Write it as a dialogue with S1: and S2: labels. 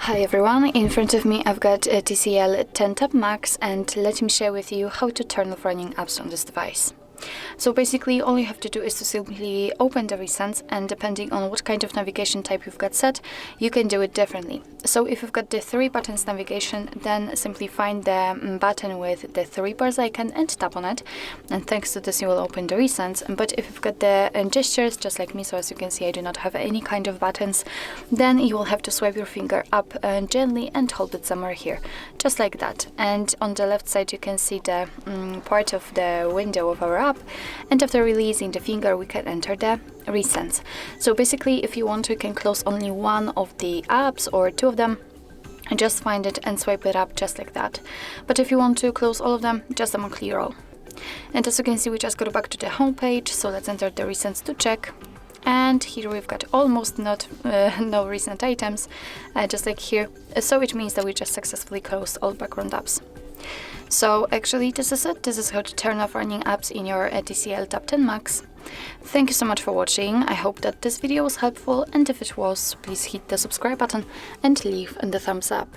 S1: Hi everyone, in front of me I've got a TCL Tab Max, and let me share with you how to turn off running apps on this device. So basically all you have to do is to simply open the recents, and depending on what kind of navigation type you've got set, you can do it differently. So if you've got the 3 buttons navigation, then simply find the button with the 3 bars icon and tap on it, and thanks to this you will open the recents. But if you've got the gestures, just like me, so as you can see I do not have any kind of buttons, then you will have to swipe your finger up gently and hold it somewhere here, just like that. And on the left side you can see the part of the window of our app, and after releasing the finger we can enter the recents. So basically if you want to, you can close only one of the apps or 2 of them, and just find it and swipe it up just like that. But if you want to close all of them, just clear all. And as you can see, we just go back to the home page, so let's enter the recents to check. And here we've got almost no recent items, just like here. So it means that we just successfully closed all background apps. So actually this is it. This is how to turn off running apps in your TCL Tab 10 Max. Thank you so much for watching. I hope that this video was helpful, and if it was, please hit the subscribe button and leave the thumbs up.